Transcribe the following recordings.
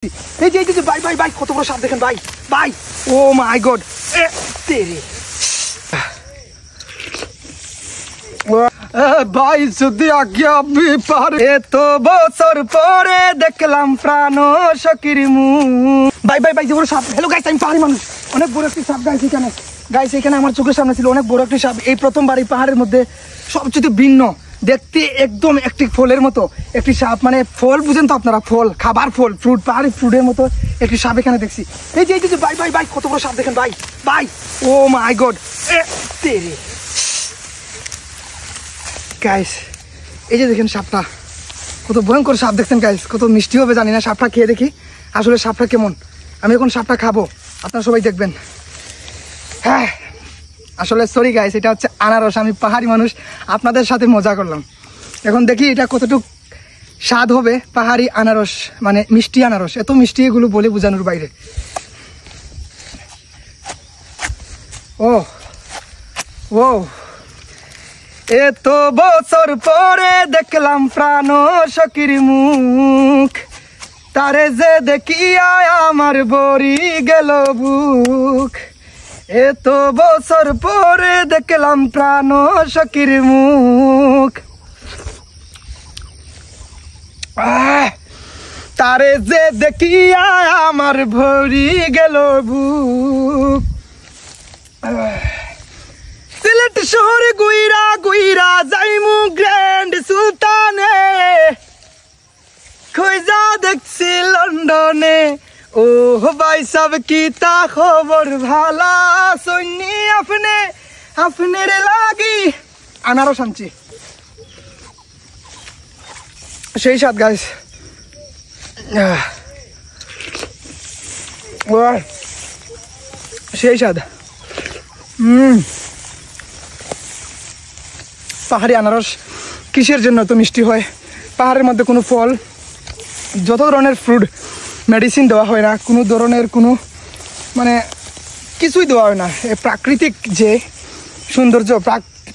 এই যে ভাই ভাই ভাই কত বড় সাপ দেখেন ভাই ভাই ও মাই গড তেরে ভাই যদি আজ্ঞা পারে এত বছর পরে দেখলাম প্রাণ সকির মুখ ভাই ভাই ভাই যে বড় সাপ হ্যালো গাইস আমি পাহাড়ি মানুষ অনেক বড় একটা সাপ গাইস এখানে আমার চোখের সামনে ছিল অনেক বড় একটা সাপ এই প্রথমবার এই পাহাড়ের মধ্যে সবচেয়ে ভিন্ন দেখতে একদম একটি ফলের মতো একটি সাপ মানে ফল বুঝেন তো আপনারা ফল খাবার ফল ফ্রুট পাহাড়ি ফ্রুটের মতো একটি সাপ এখানে দেখছি এই যে ভাই ভাই ভাই কত বড় সাপ দেখেন ভাই ভাই ও মাই গড তেরে গাইস এই যে দেখেন সাপটা কত ভয়ঙ্কর সাপ দেখছেন গাইস কত মিষ্টি হবে জানি না সাপটা খেয়ে দেখি আসলে সাপটা কেমন আমি এখন সাপটা খাবো আপনারা সবাই দেখবেন হ্যাঁ আসলে সরি গাইস এটা হচ্ছে আনারস আমি পাহাড়ি মানুষ আপনাদের সাথে মজা করলাম এখন দেখি এটা কতটুকু স্বাদ হবে পাহাড়ি আনারস মানে মিষ্টি আনারস এত মিষ্টি এগুলো বলে বোঝানোর বাইরে ও ও এত বছর পরে দেখলাম প্রাণ সকির মুখ তারে যে দেখিয়া আমার বরি গেল বুক এত বছর পরে দেখলাম প্রাণ সকির মুখ তারে যে দেখিয়া আমার ভরি গেল বুক সিলেট শহরে গুইরা গুইরা যাইমু গ্র্যান্ড সুলতানে খুঁজা দেখছি লন্ডনে ও ভাই সব কি তা খবর ভালা সৈনি আপনি আপনার লাগি আনারস আনছি সেই সাথ গাইস সেই সাথ পাহাড়ি আনারস কিসের জন্য তো মিষ্টি হয় পাহাড়ের মধ্যে কোনো ফল যত ধরনের ফ্রুট মেডিসিন দেওয়া হয় না কোনো ধরনের কোনো মানে কিছুই দেওয়া হয় না প্রাকৃতিক যে সৌন্দর্য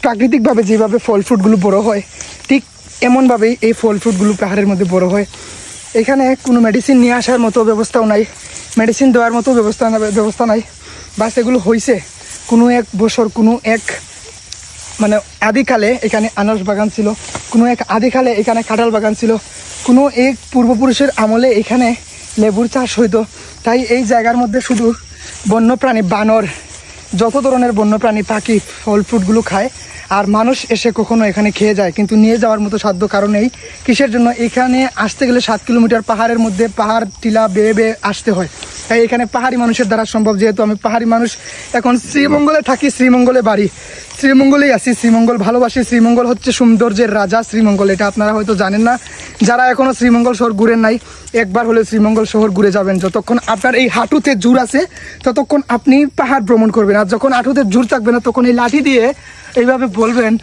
প্রাকৃতিকভাবে যেভাবে ফল ফ্রুটগুলো বড়ো হয় ঠিক এমনভাবেই এই ফল ফ্রুটগুলো পাহাড়ের মধ্যে বড়ো হয় এখানে কোনো মেডিসিন নিয়ে আসার মতো ব্যবস্থাও নাই মেডিসিন দেওয়ার মতো ব্যবস্থা নাই বাস এগুলো হয়েছে কোনো এক বছর কোনো এক মানে আদিকালে এখানে আনারস বাগান ছিল কোনো এক আদিকালে এখানে কাঁঠাল বাগান ছিল কোনো এক পূর্বপুরুষের আমলে এখানে লেবুর চাষ হইতো তাই এই জায়গার মধ্যে শুধু বন্যপ্রাণী বানর যত ধরনের বন্যপ্রাণী পাখি ফল ফ্রুটগুলো খায় আর মানুষ এসে কখনো এখানে খেয়ে যায় কিন্তু নিয়ে যাওয়ার মতো সাধ্য কারণেই কিসের জন্য এখানে আসতে গেলে 7 কিলোমিটার পাহাড়ের মধ্যে পাহাড় টিলা বেয়ে বেয়ে আসতে হয় তাই এখানে পাহাড়ি মানুষের দ্বারা সম্ভব যেহেতু আমি পাহাড়ি মানুষ এখন শ্রীমঙ্গলে থাকি শ্রীমঙ্গলে বাড়ি শ্রীমঙ্গলেই আছি শ্রীমঙ্গল ভালোবাসি শ্রীমঙ্গল হচ্ছে সৌন্দর্যের রাজা শ্রীমঙ্গল এটা আপনারা হয়তো জানেন না যারা এখনও শ্রীমঙ্গল শহর ঘুরেন নাই একবার হলে শ্রীমঙ্গল শহর ঘুরে যাবেন যতক্ষণ আপনার এই হাঁটুতে জোর আছে ততক্ষণ আপনি পাহাড় ভ্রমণ করবেন আর যখন হাঁটুতে জোর থাকবে না তখন এই লাঠি দিয়ে এইভাবে বলবেন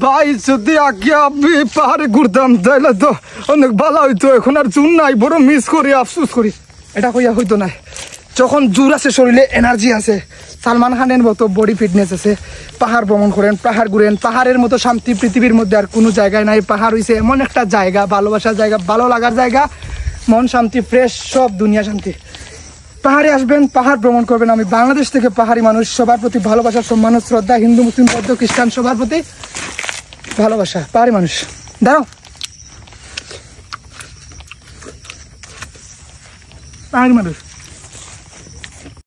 ভাই যদি আগে আপনি পাহাড়ে ঘুরতাম তাহলে তো অনেক ভালো হইতো এখন আর জোর নাই বড় মিস করি আফসোস করি এটা হইয়া হইতো না যখন জোর আছে শরীরে এনার্জি আছে সালমান খানের মতো বডি ফিটনেস আছে পাহাড় ভ্রমণ করেন পাহাড় ঘুরেন পাহাড়ের মতো শান্তি পৃথিবীর মধ্যে আর কোনো জায়গায় নাই পাহাড় হইছে এমন একটা জায়গা ভালোবাসার জায়গা ভালো লাগার জায়গা মন শান্তি ফ্রেশ সব দুনিয়া শান্তি পাহাড়ে আসবেন পাহাড় ভ্রমণ করবেন আমি বাংলাদেশ থেকে পাহাড়ি মানুষ সবার প্রতি ভালোবাসা সম্মান শ্রদ্ধা হিন্দু মুসলিম বৌদ্ধ খ্রিস্টান সবার প্রতি ভালোবাসা পাহাড়ি মানুষ দাঁড়াও পাহাড়ি মানুষ